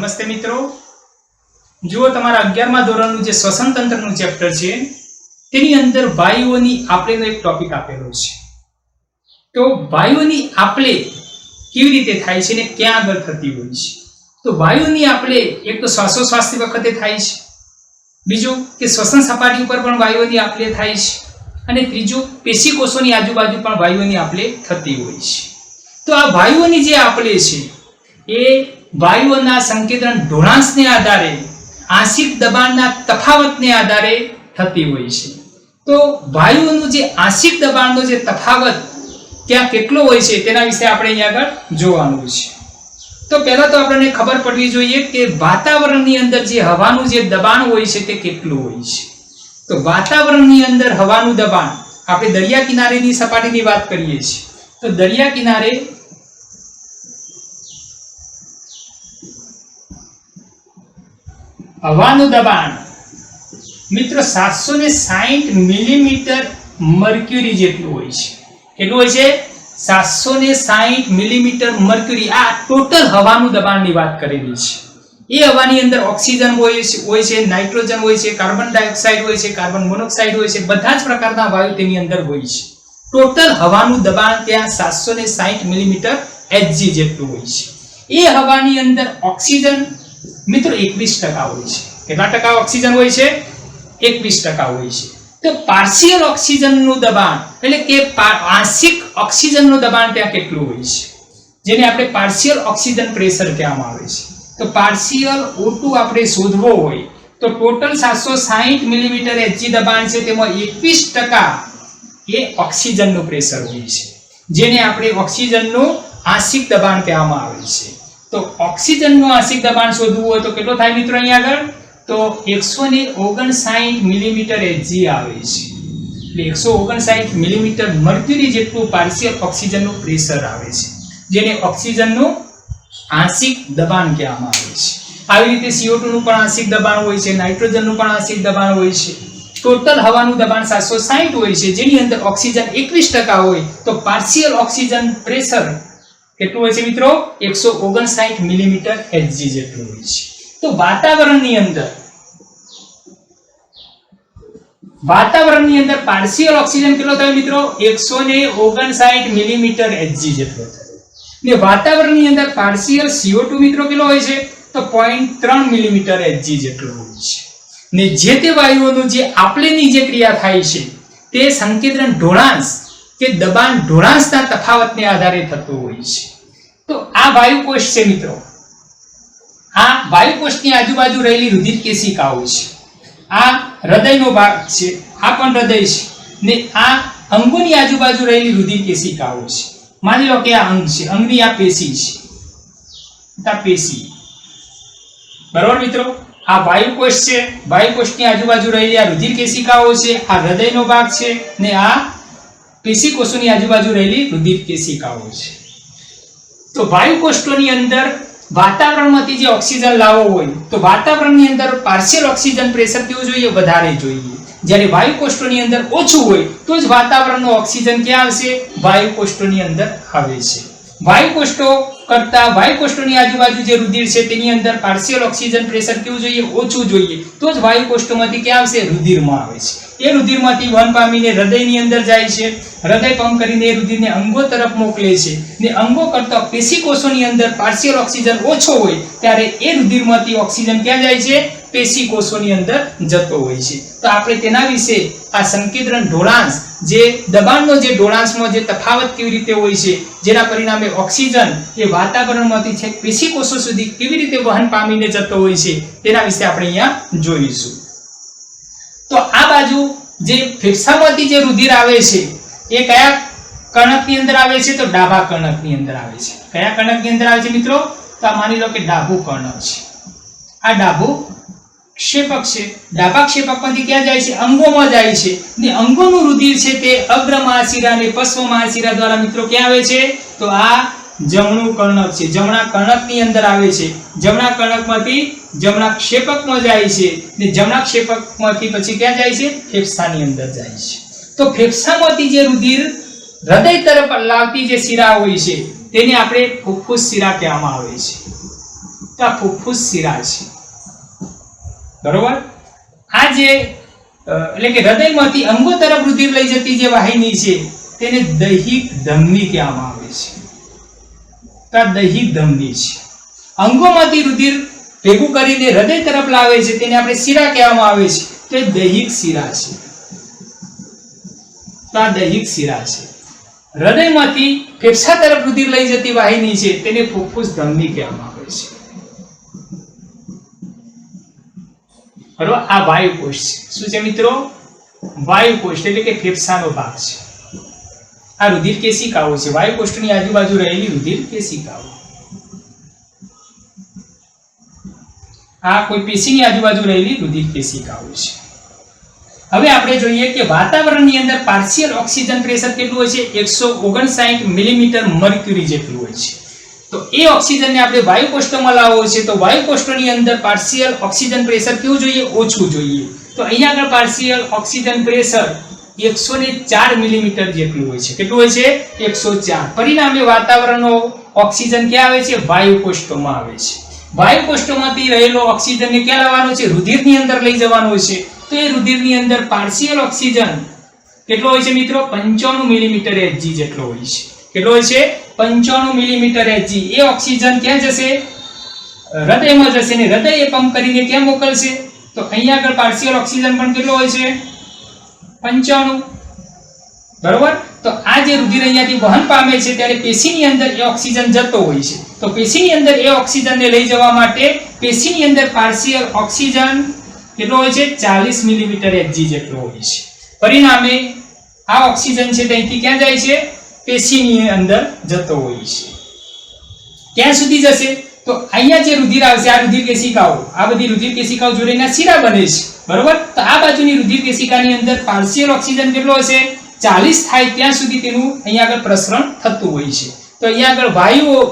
નમસ્તે મિત્રો, જુઓ તમારા 11મા ધોરણનું જે શ્વસન તંત્રનું ચેપ્ટર છે તેની અંદર વાયુઓની આપલેનો એક ટોપિક આપેલો છે. તો વાયુઓની આપલે કેવી રીતે થાય છે ને ક્યાં આગળ થતી હોય છે? તો વાયુઓની આપલે એક તો શ્વાસોશ્વાસની વખતે થાય છે, બીજું કે શ્વસન સપાટી ઉપર પણ વાયુઓની આપલે થાય છે, અને ત્રીજું પેશી કોષોની આજુબાજુ પણ વાયુઓની આપલે થતી હોય છે. તો આ વાયુઓની જે આપલે છે એ વાયુઓના સંકેતન ઢોળાંશને આધારે આંશિક દબાણના તફાવતને આધારે થતી હોય છે. તો વાયુઓનું જે આંશિક દબાણનો જે તફાવત ત્યાં કેટલો હોય છે તેના વિશે આપણે અહીંયા આગળ જોવાનું છે. તો પહેલા તો આપણને ખબર પડવી જોઈએ કે વાતાવરણની અંદર જે હવાનું જે દબાણ હોય છે તે કેટલું હોય છે. તો વાતાવરણની અંદર હવાનું દબાણ, આપણે દરિયા કિનારેની સપાટીની વાત કરીએ છીએ તો દરિયા કિનારે હવાનું દબાણ મિત્રો 760 મિલીમીટર મર્ક્યુરી જેટલું હોય છે. કેટલું હોય છે? 760 મિલીમીટર મર્ક્યુરી. આ ટોટલ હવાનું દબાણની વાત કરેલી છે. એ હવાની અંદર ઓક્સિજન હોય છે, નાઇટ્રોજન હોય છે, કાર્બન ડાયોક્સાઇડ હોય છે, કાર્બન મોનોક્સાઇડ હોય છે, બધા જ પ્રકારના વાયુ તેની અંદર હોય છે. ટોટલ હવાનું દબાણ ત્યાં 760 મિલીમીટર Hg જેટલું હોય છે. એ હવાની અંદર ઓક્સિજન મિત્રો 21% હોય છે. કેટલા ટકા ઓક્સિજન હોય છે? 21% હોય છે. તો પાર્શિયલ ઓક્સિજનનું દબાણ એટલે કે આંશિક ઓક્સિજનનું દબાણ ત્યાં કેટલું હોય છે, જેને આપણે પાર્શિયલ ઓક્સિજન પ્રેશર કહેવામાં આવે છે. તો પાર્શિયલ O2 આપણે શોધવો હોય તો ટોટલ 760 મિલીમીટર Hg દબાણ છે, તેમાં 21% એ ઓક્સિજનનું પ્રેશર હોય છે, જેને આપણે ઓક્સિજનનું આંશિક દબાણ કહેવામાં આવે છે. તો ઓક્સિજનનું આંશિક દબાણ શોધવું હોય તો કેટલો થાય મિત્રો? અહીંયા આગળ તો 159 મિલીમીટર Hg આવે છે. એટલે 159 મિલીમીટર મર્ક્યુરી જેટલું પાર્શિયલ ઓક્સિજનનું પ્રેશર આવે છે, જેને ઓક્સિજનનું આંશિક દબાણ કહેવામાં આવે છે. આવી રીતે CO2 નું પણ આંશિક દબાણ હોય છે, નાઇટ્રોજનનું પણ આંશિક દબાણ હોય છે. ટોટલ હવાનું દબાણ 760 હોય છે, જેની અંદર ઓક્સિજન 21% હોય તો પાર્શિયલ ઓક્સિજન પ્રેશર કેટલું હોય છે મિત્રો? 159 મિલીમીટર Hg જેટલું હોય છે. તો વાતાવરણની અંદર પાર્શિયલ ઓક્સિજન કેટલો થાય મિત્રો? 159 મિલીમીટર Hg જેટલો થાય. ને વાતાવરણની અંદર પાર્શિયલ CO2 મિત્રો કેટલો હોય છે? તો 0.3 મિલીમીટર Hg જેટલો હોય છે. ને જે તે વાયુઓનું જે આપલેની જે ક્રિયા થાય છે તે સંકેતન ઢોળાંશ કે દબાણ ઢોળાંશના તફાવતને આધારે થતું હોય છે. તો આ વાયુકોષ છે મિત્રો, આ વાયુકોષની આજુબાજુ રહેલી રુધિર કેશિકાઓ છે. આ હૃદયનો ભાગ છે, આ પણ હૃદય છે, ને આ અંગોની આજુબાજુ રહેલી રુધિર કેશિકાઓ છે. માની લો કે આ અંગ છે, અંગની આ પેશી છે, આ પેશી. બરાબર મિત્રો? આ વાયુકોષ છે, વાયુકોષની આજુબાજુ રહેલી આ રુધિર કેશિકાઓ છે, આ હૃદયનો ભાગ છે, ને આ પેશી કોષોની આજુબાજુ રહેલી રુધિર કેશિકાઓ છે. તો વાયુકોષોની અંદર વાતાવરણમાંથી જે ઓક્સિજન લાવવો હોય તો વાતાવરણની અંદર પાર્શિયલ ઓક્સિજન પ્રેશર કેવું જોઈએ? વધારે જોઈએ. જ્યારે વાયુકોષોની અંદર ઓછું હોય તો જ વાતાવરણનો ઓક્સિજન ક્યાં આવશે? વાયુકોષોની અંદર આવે છે. વાયુકોષોની આજુબાજુ જે રુધિર છે તેની અંદર પાર્શિયલ ઓક્સિજન પ્રેશર કેવું જોઈએ? ઓછું જોઈએ. તો જ વાયુકોષોમાંથી ક્યાં આવશે? રુધિરમાં આવે છે. એ રુધિરમાંથી વહન પામીને હૃદયની અંદર જાય છે. હૃદય પંપ કરીને એ રુધિરને અંગો તરફ મોકલે છે, ને અંગો કરતા પેશી કોષોની અંદર પાર્શિયલ ઓક્સિજન ઓછો હોય ત્યારે એ રુધિરમાંથી ઓક્સિજન ક્યાં જાય છે? પેશી કોષોની અંદર જતો હોય છે. તો આપણે તેના વિશે આ સંકેતન ઢોળાંશ, જે દબાણનો જે ઢોળાંશમાં જે તફાવત કેવી રીતે હોય છે, જેના પરિણામે ઓક્સિજન એ વાતાવરણમાંથી છેક પેશી કોષો સુધી કેવી રીતે વહન પામીને જતો હોય છે તેના વિશે આપણે અહીંયા જોઈશું. તો આ બાજુ જે ફેફસામાંથી જે રુધિર આવે છે એ કયા કર્ણકની અંદર આવે છે? તો ડાબા કર્ણકની અંદર આવે છે. કયા કર્ણકની અંદર આવે છે મિત્રો? તો માની લો કે ડાબું કર્ણક છે, આ ડાબું ક્ષેપક છે. ડાબા ક્ષેપકમાંથી ક્યાં જાય છે? અંગોમાં જાય છે. ને અંગોનું રુધિર છે તે અગ્ર મહાશિરા અને પશ્વ મહાશિરા દ્વારા મિત્રો ક્યાં આવે છે? તો આ જમણું કર્ણક છે, જમણા કર્ણકની અંદર આવે છે. જમણા કર્ણકમાંથી જમણા ક્ષેપકમાં જાય છે, ને જમણા ક્ષેપકમાંથી પછી ક્યાં જાય છે? ફેફસાની અંદર જાય છે. તો ફેફસામાંથી જે રુધિર હૃદય તરફ લાવતી જે શિરા હોય છે તેને આપણે ફુફ્ફુસ શિરા કહેવામાં આવે છે. તો તો આ ફુફ્ફુસ શિરા છે, બરોબર। આ જે એટલે કે હૃદયમાંથી અંગો તરફ રુધિર લઈ જતી જે વાહિની છે તેને દૈહિક ધમની કહેવામાં આવે છે, તો આ દૈહિક ધમની છે। અંગોમાંથી રુધિર ભેગું કરીને હૃદય તરફ લાવે છે તેને આપણે શિરા કહેવામાં આવે છે, તો એ દૈહિક શિરા છે, તો આ દૈહિક શિરા છે। હૃદયમાંથી ફેફસા તરફ રુધિર લઈ જતી વાહિની છે તેને ફુફ્ફુસ ધમની કહેવામાં આવે છે, બરોબર। આ વાયુકોષ છે, શું છે મિત્રો? વાયુકોષ એટલે કે ફેફસાનો ભાગ છે। આ રુધિર કેશિકાઓ છે, વાયુકોષની આજુબાજુ રહેલી રુધિર કેશિકાઓ। આ કોઈ પેશીની આજુબાજુ રહેલી રુધિર કેશિકાઓ છે। હવે આપણે જોઈએ કે વાતાવરણની અંદર પાર્શિયલ ઓક્સિજન પ્રેશર કેટલું હોય છે? 159 મિલીમીટર મર્ક્યુરી જેટલું હોય છે। તો એ ઓક્સિજનને આપણે વાયુ કોષ્ટકમાં લાવવો છે તો વાયુ કોષ્ટકની અંદર પાર્શિયલ ઓક્સિજન પ્રેશર કેવું જોઈએ? ઓછું જોઈએ। તો અહીંયા આગળ પાર્શિયલ ઓક્સિજન પ્રેશર 104 મિલીમીટર જેટલું હોય છે। કેટલું હોય છે? 104। પરિણામે વાતાવરણનો ઓક્સિજન ક્યાં આવે છે? વાયુ કોષ્ટકમાં આવે છે। વાયુ કોષ્ટકમાંથી રહેલો ઓક્સિજનને ક્યાં લાવવાનો છે? રુધિરની અંદર લઈ જવાનો છે। તો એ રુધિરની અંદર પાર્શિયલ ઓક્સિજન કેટલો હોય છે મિત્રો? 95 મિલીમીટર Hg જેટલો હોય છે। કેટલો હોય છે? 95 મિલીમીટર Hg। એ ઓક્સિજન ક્યાં જશે? હૃદયમાં જશે ને હૃદય એ પંપ કરીને ક્યાં મોકલશે? તો અહીંયા આગળ પાર્શિયલ ઓક્સિજન પણ કેટલો હોય છે? 95, બરોબર। તો આ જે રુધિર અહીંયાથી વહન પામે છે ત્યારે પેશીની અંદર એ ઓક્સિજન જતો હોય છે। તો પેશીની અંદર એ ઓક્સિજનને લઈ જવા માટે પેશીની અંદર પાર્શિયલ ઓક્સિજન કેટલો હોય છે? 40 મિલીમીટર Hg જેટલો હોય છે। પરિણામે આ ઓક્સિજન છે ત્યાંથી ક્યાં જાય છે? પેશીની અંદર જતો હોય છે। ક્યાં સુધી જશે? તો અહીંયા જે રુધિર આવશે આ રુધિર કેશિકાઓ, આ બધી રુધિર કેશિકાઓ જોડીને શિરા બને છે, બરોબર। તો આ બાજુની રુધિર કેશિકાની અંદર પાર્શિયલ ઓક્સિજન કેટલો હશે? 40 થાય ત્યાં સુધી તેનું અહીંયા આગળ પ્રસરણ થતું હોય છે। તો અહીંયા આગળ વાયુઓ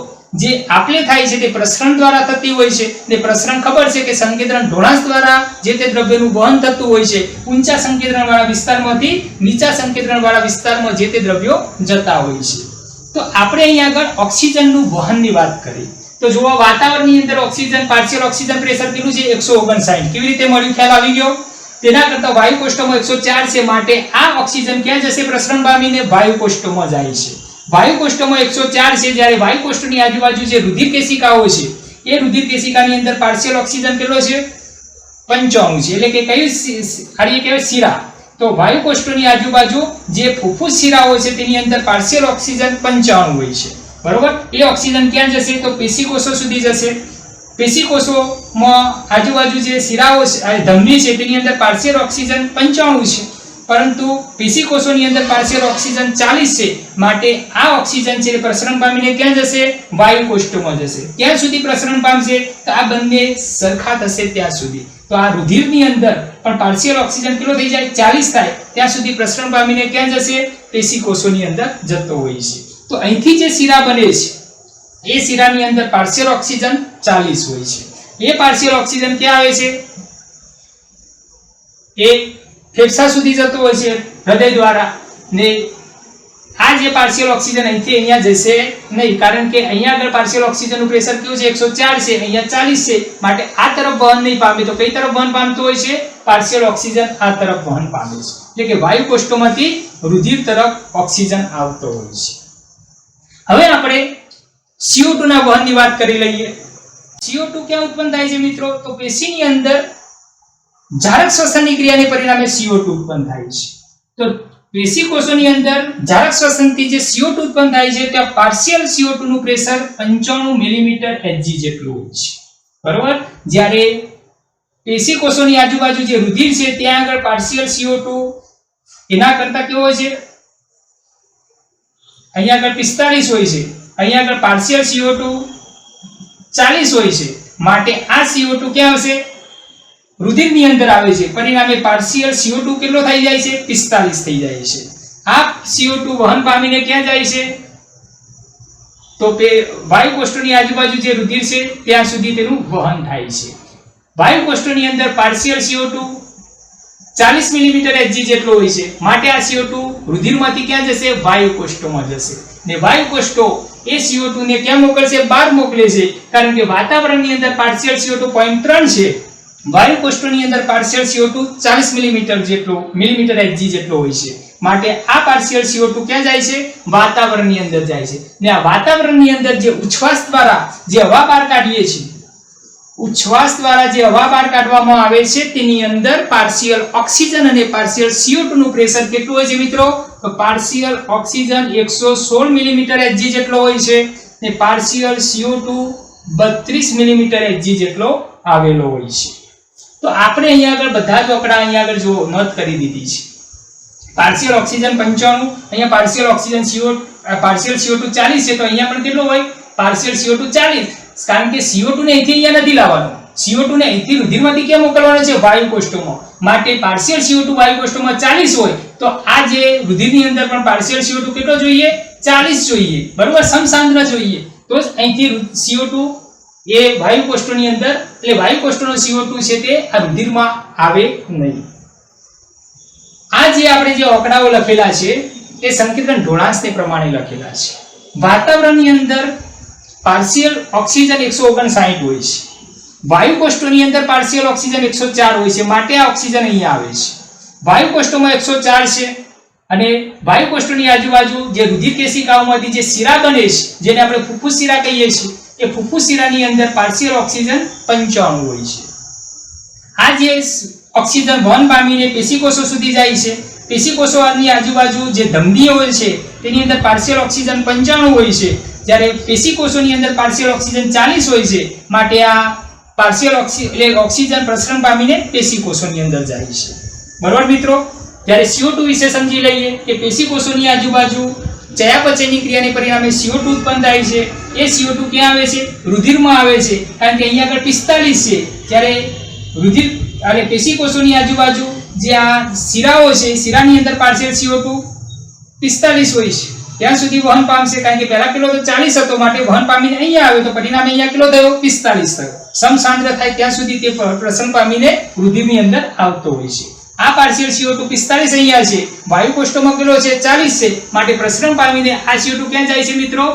જે આપલે થાય છે તે પ્રસરણ દ્વારા થતી હોય છે ને પ્રસરણ ખબર છે કે સંકેન્દ્રણ ઢોળાંશ દ્વારા જે તે દ્રવ્યનું વહન થતું હોય છે। ઊંચા સંકેન્દ્રણ વાળા વિસ્તારમાંથી નીચા સંકેન્દ્રણ વાળા વિસ્તારમાં જે તે દ્રવ્યો જતા હોય છે। તો આપણે અહીંયા આગળ ઓક્સિજનનું વહનની વાત કરી તો જોવા વાતાવરણની અંદર ઓક્સિજન પાર્શિયલ ઓક્સિજન પ્રેશર કેટલું છે? 159। કેવી રીતે મળ્યું? ખ્યાલ આવી ગયો? તેના કરતા વાયુ કોષ્ટકમાં 104 છે, માટે આ ઓક્સિજન ક્યાં જશે? પ્રસરણ પામીને વાયુ કોષ્ટકમાં જાય છે। વાયુ કોષ્ટકમાં 104 છે, જ્યારે વાયુ કોષ્ટકની આજુબાજુ જે રુધિર કેશિકાઓ છે એ રુધિર કેશિકાની અંદર પાર્શિયલ ઓક્સિજન કેટલો છે? 95 છે, એટલે કે કઈ આડી કહેવાય? શિરા। તો વાયુ કોષ્ટકની આજુબાજુ જે ફુફ્ફુસ શિરાઓ છે તેની અંદર પાર્શિયલ ઓક્સિજન 95 હોય છે, બરોબર। એ ઓક્સિજન ક્યાં જશે? તો પેશી કોષો સુધી જશે। પેશી કોષોમાં આજુબાજુ જે શિરાઓ છે ધમની છે તેની અંદર પાર્શિયલ ઓક્સિજન 95 છે, પરંતુ પેશી કોષોની અંદર પાર્શિયલ ઓક્સિજન 40 છે, માટે આ ઓક્સિજન છે પ્રસરણ પામીને ક્યાં જશે? વાયુ કોષ્ટકમાં જશે। ક્યાં સુધી પ્રસરણ પામશે? તો આ બંને સરખા થશે ત્યાં સુધી। તો આ રુધિરની અંદર પણ પાર્શિયલ ઓક્સિજન કેટલો થઈ જાય? 40 થાય ત્યાં સુધી પ્રસરણ પામીને ક્યાં જશે? પેશી કોષોની અંદર જતો હોય છે। તો અહીંથી જે શિરા બને છે એ શિરાની અંદર પાર્શિયલ ઓક્સિજન 40 હોય છે। એ પાર્શિયલ ઓક્સિજન ક્યાં આવે છે? એ ફેફસા સુધી જતો હોય છે હૃદય દ્વારા ને આ જે પાર્શિયલ ઓક્સિજન અહીંથી અહીંયા જશે નહીં, કારણ કે અહીંયા આગળ પાર્શિયલ ઓક્સિજનનું પ્રેશર કેવું છે? 104 છે, અહીંયા 40 છે, માટે આ તરફ વહન નહીં પામે। તો કઈ તરફ વહન પામતો હોય છે? પાર્શિયલ ઓક્સિજન આ તરફ વહન પામે છે, એટલે કે વાયુ કોષ્ટકમાંથી રુધિર તરફ ઓક્સિજન આવતો હોય છે। હવે આપણે CO2 ના વહનની વાત કરી લઈએ। CO2 ક્યાં ઉત્પન્ન થાય છે મિત્રો? તો પેશીની અંદર જારક શ્વસનની ક્રિયાને પરિણામે CO2 ઉત્પન્ન થાય છે। તો પેશી કોષોની અંદર જારક શ્વસનથી જે CO2 ઉત્પન્ન થાય છે ત્યાં પાર્શિયલ CO2 નું પ્રેશર 95 મિલીમીટર Hg જેટલું હોય છે, બરોબર। જ્યારે પેશી કોષોની આજુબાજુ જે રુધિર છે ત્યાં આગળ પાર્શિયલ CO2 એના કરતા કેવો હોય છે? અહીંયા આગળ 45 હોય છે, અહીંયા આગળ પાર્શિયલ CO2 40 હોય છે, માટે આ CO2 ક્યાં આવશે? રુધિરની અંદર આવે છે। પરિણામે પાર્શિયલ CO2 કેટલો થઈ જાય છે? 45 થઈ જાય છે। આ CO2 વહન પામીને ક્યાં જાય છે? તો વાયુ કોષ્ટકની આજુબાજુ જે રુધિર છે ત્યાં સુધી તેનું વહન થાય છે। વાયુ કોષ્ટકની અંદર પાર્શિયલ CO2 40 મિલીમીટર Hg જેટલો હોય છે, માટે આ CO2 રુધિરમાંથી ક્યાં જશે? વાયુ કોષ્ટકમાં જશે ને વાયુ કોષ્ટક એ CO2 ને ક્યાં મોકલશે? બહાર મોકલે છે, કારણ કે વાતાવરણની અંદર પાર્શિયલ CO2 0.3 છે, વાયુ કોષ્ટકની અંદર પાર્શિયલ CO2 40 મિલીમીટર Hg જેટલો હોય છે. માટે આ પાર્શિયલ CO2 ક્યાં જાય છે? વાતાવરણની અંદર જાય છે. ને આ વાતાવરણની અંદર જે ઉચ્છ્વાસ દ્વારા જે હવા બહાર કાઢીએ છીએ, ઉચ્છ્વાસ દ્વારા જે હવા બહાર કાઢવામાં આવે છે તેની અંદર પાર્શિયલ ઓક્સિજન અને પાર્શિયલ CO2 નું પ્રેશર કેટલું હોય છે મિત્રો? તો પાર્શિયલ ઓક્સિજન 116 મિલીમીટર Hg જેટલો હોય છે ને પાર્શિયલ CO2 32 મિલીમીટર Hg જેટલો આવેલો હોય છે. તો આપણે અહીંયા આગળ બધા જ આંકડા અહીંયા આગળ જો નોંધ કરી દીધી છે. પાર્શિયલ ઓક્સિજન 95, અહીંયા પાર્શિયલ ઓક્સિજન પાર્શિયલ CO2 40 છે, તો અહીંયા પણ કેટલો હોય? પાર્શિયલ CO2 40, કારણ કે CO2 ને અહીંથી અહીંયા નથી લાવવાનો, CO2 ને અહીંથી રુધિરમાંથી ક્યાં મોકલવાનો છે? વાયુ કોષ્ટકમાં. માટે પાર્શિયલ CO2 વાયુ કોષ્ટકમાં 40 હોય તો આ જે રુધિરની અંદર પણ પાર્શિયલ CO2 કેટલો જોઈએ? 40 જોઈએ, બરોબર, સમસાંદ્ર જોઈએ. તો જ અહીંથી CO2 એ વાયુ કોષ્ટકની અંદર, એટલે વાયુ કોષ્ટકનો CO2 છે તે આ રુધિરમાં આવે નહીં. આ જે આપણે જે આંકડાઓ લખેલા છે એ સંકેતન ઢોળાંશને પ્રમાણે લખેલા છે. વાતાવરણની અંદર પાર્શિયલ ઓક્સિજન 159 હોય છે, વાયુ કોષ્ટકની અંદર પાર્શિયલ ઓક્સિજન 104 હોય છે, માટે આ ઓક્સિજન અહીંયા આવે છે. વાયુ કોષ્ટકમાં 104 છે અને વાયુ કોષ્ટકની આજુબાજુ જે રુધિર કેશિકાઓમાંથી જે શિરા બને છે, જેને આપણે ફુફ્ફુસ શિરા કહીએ છીએ, એ ફુફ્ફુસ શિરાની અંદર પાર્શિયલ ઓક્સિજન 95 હોય છે. આ જે ઓક્સિજન વહન પામીને પેશીકોષો સુધી જાય છે, પેશીકોષોની આજુબાજુ જે ધમનીઓ હોય છે તેની અંદર પાર્શિયલ ઓક્સિજન 95 હોય છે, જ્યારે પેશીકોષોની અંદર પાર્શિયલ ઓક્સિજન 40 હોય છે. માટે આ પાર્શિયલ ઓક્સિજન પ્રસરણ પામીને પેશીકોષોની અંદર જાય છે. બરાબર મિત્રો, જ્યારે CO2 વિશે સમજી લઈએ કે પેશીકોષોની આજુબાજુ ચયાપચયની ક્રિયાને પરિણામે CO2 ઉત્પન્ન થાય છે. એ CO2 ક્યાં આવે છે? રુધિરમાં આવે છે, કારણ કે અહીંયા આગળ 45 છે, જ્યારે રુધિર અને પેશીકોષોની આજુબાજુ જે આ શિરાઓ છે, શિરાની અંદર પાર્શિયલ CO2 45 હોય છે, ત્યાં સુધી વહન પામશે, કારણ કે પહેલા કિલો તો 40 હતો, માટે વહન પામીને અહીંયા આવ્યો તો પરિણામે અહીંયા કિલો થયો 45 થયો. સમસાંદ્ર થાય ત્યાં સુધી તે પ્રસરણ પામીને રુધિરની અંદર આવતો હોય છે. આ પાર્શિયલ CO2 45 અહીંયા છે, વાયુ કોષ્ટકમાં કિલો છે 40 છે, માટે પ્રસરણ પામીને આ CO2 ક્યાં જાય છે મિત્રો?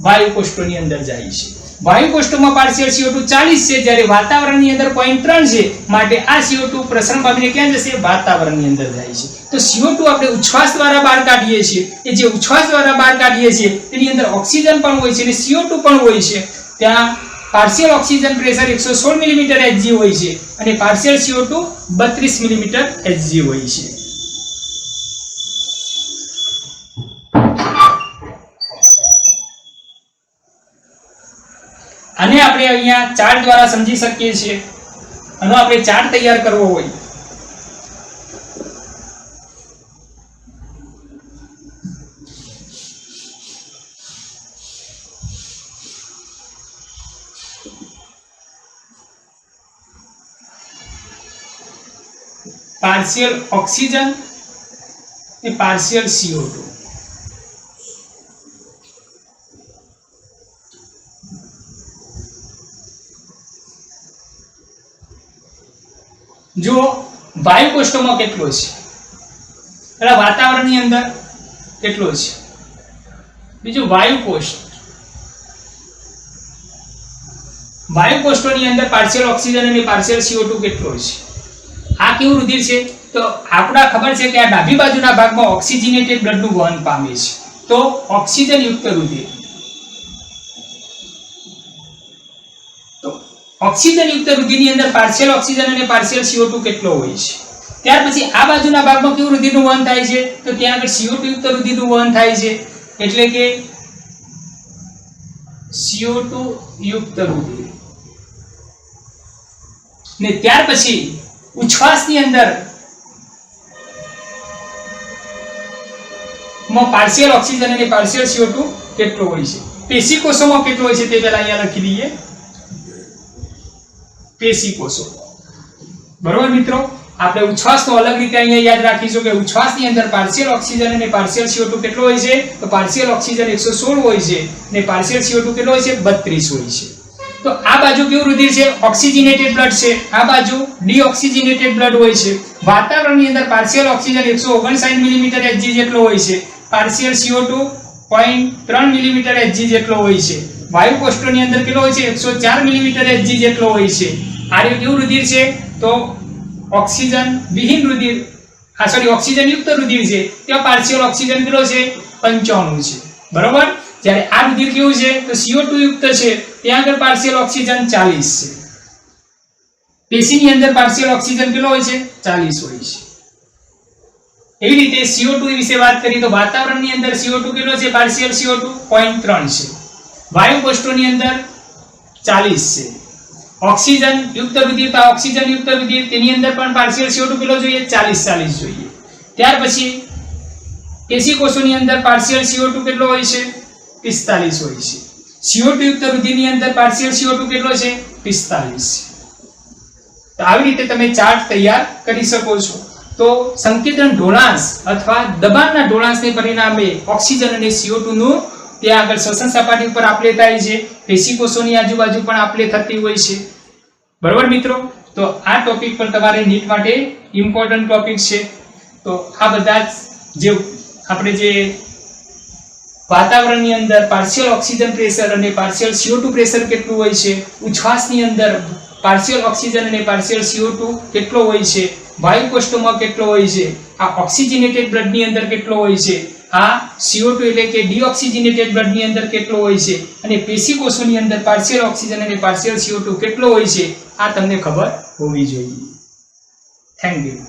વાયુ કોષ્ટકની અંદર જાય છે. વાયુ કોષ્ટકમાં પાર્શિયલ CO2 40 છે, જ્યારે વાતાવરણની અંદર 0.3 છે, માટે આ CO2 પ્રસરણ પામીને ક્યાં જશે? વાતાવરણની અંદર જાય છે. તો CO2 આપણે ઉચ્છ્વાસ દ્વારા બહાર કાઢીએ છીએ, એ જે ઉચ્છ્વાસ દ્વારા બહાર કાઢીએ છીએ તેની અંદર ઓક્સિજન પણ હોય છે અને CO2 પણ હોય છે. ત્યાં partial oxygen pressure 116 millimetre Hg હોય છે અને પાર્શિયલ CO2 32 મિલીમીટર Hg હોય છે. અને આપણે અહીંયા ચાર્ટ દ્વારા સમજી શકીએ છીએ. આનો આપણે ચાર્ટ તૈયાર કરવો હોય પાર્શિયલ ઓક્સિજન અને પાર્શિયલ CO2. જો વાયુ કોષ્ટકમાં કેટલો છે, એટલે વાતાવરણની અંદર કેટલો છે, બીજું વાયુ કોષ્ટક, વાયુ કોષ્ટકની અંદર પાર્શિયલ ઓક્સિજન અને પાર્શિયલ CO2 કેટલો છે. આ કેવું રુધિર છે? તો આપણા ખબર છે કે આ ડાબી બાજુના ભાગમાં ઓક્સિજનેટેડ બ્લડનું વહન પામે છે, તો ઓક્સિજન યુક્ત રુધિર. ઓક્સિજન યુક્ત રુધિરની અંદર પાર્શિયલ ઓક્સિજન અને પાર્શિયલ CO2 કેટલો હોય છે. ત્યાર પછી આ બાજુના ભાગમાં કેવું રુધિરનું વહન થાય છે? તો ત્યાં આગળ CO2 યુક્ત રુધિરનું વહન થાય છે, એટલે કે CO2 યુક્ત રુધિર. ને ત્યાર પછી ઉચ્છ્વાસની અંદર માં પાર્શિયલ ઓક્સિજન અને પાર્શિયલ CO2 કેટલો હોય છે. પેશીકોષોમાં કેટલો હોય છે તે પહેલા અહીંયા લખી દઈએ. પેશીકોષો, બરોબર મિત્રો. આપણે ઉચ્છ્વાસનો અલગ રીતે અહીંયા યાદ રાખીશું કે ઉચ્છ્વાસની અંદર પાર્શિયલ ઓક્સિજન અને પાર્શિયલ CO2 કેટલો હોય છે? તો પાર્શિયલ ઓક્સિજન 116 હોય છે અને પાર્શિયલ CO2 કેટલો હોય છે? 32 હોય છે. તો આ બાજુ કેવું રુધિર છે? ઓક્સિજનેટેડ બ્લડ છે, આ બાજુ ડીઓક્સિજનેટેડ બ્લડ હોય છે. વાતાવરણની અંદર પાર્શિયલ ઓક્સિજન 159 મિલીમીટર Hg જેટલો હોય છે, પાર્શિયલ CO2 0.3 મિલીમીટર Hg જેટલો હોય છે. વાયુ કોષ્ઠોની અંદર કેટલો હોય છે 104 મિલીમીટર Hg જેટલો હોય છે. આ કેવું રુધિર છે તો ઓક્સિજન વિહીન રુધિર ઓક્સિજન યુક્ત રુધિર છે. ત્યાં પાર્શિયલ ઓક્સિજન કેટલો છે 95 છે. બરોબર. જ્યારે આ રુધિર કેવું છે તો CO2 યુક્ત છે. ત્યાં આગળ પાર્શિયલ ઓક્સિજન 40 છે. પેશીની અંદર પાર્શિયલ ઓક્સિજન કેટલો હોય છે 40 હોય છે. એવી રીતે CO2 વિશે વાત કરીએ તો વાતાવરણની અંદર CO2 કેટલો છે પાર્શિયલ CO2 0.3 છે. વાયુ કોષ્ઠોની અંદર 40 છે. ઓક્સિજન યુક્ત રુધિર તો ઓક્સિજન યુક્ત રુધિર તેની અંદર પણ પાર્શિયલ CO2 કેટલો જોઈએ 40 જોઈએ. ત્યાર પછી પેશી કોષોની અંદર પાર્શિયલ CO2 કેટલો હોય છે 45 હોય છે. CO2 યુક્ત રુધિરની અંદર પાર્શિયલ CO2 કેટલો છે 45 છે. તો આવી રીતે તમે ચાર્ટ તૈયાર કરી શકો છો. તો સંકેતન ઢોળાંશ અથવા દબાણના ઢોળાંશને પરિણામે ઓક્સિજન અને CO2 નું ત્યાં આગળ શ્વસન સપાટી ઉપર આપલે થાય છે. પેશી કોષોની આજુબાજુ પણ આપલે થતી હોય છે. બરોબર મિત્રો. તો આ ટોપિક પર તમારે નીટ માટે ઇમ્પોર્ટન્ટ ટોપિક છે. તો આ બધા જે આપણે જે વાતાવરણની અંદર પાર્શિયલ ઓક્સિજન પ્રેશર અને પાર્શિયલ CO2 પ્રેશર કેટલું હોય છે, ઉચ્છ્વાસની અંદર પાર્શિયલ ઓક્સિજન અને પાર્શિયલ CO2 કેટલો હોય છે, વાયુ કોષ્ઠોમાં કેટલો હોય છે, આ ઓક્સિજનેટેડ બ્લડની અંદર કેટલો હોય છે, આ CO2 એટલે કે ડીઓક્સિજનેટેડ બ્લડની અંદર કેટલો હોય છે, અને પેશી કોષોની અંદર પાર્શિયલ ઓક્સિજન અને પાર્શિયલ CO2 કેટલો હોય છે, આ તમને ખબર હોવી જોઈએ. Thank you.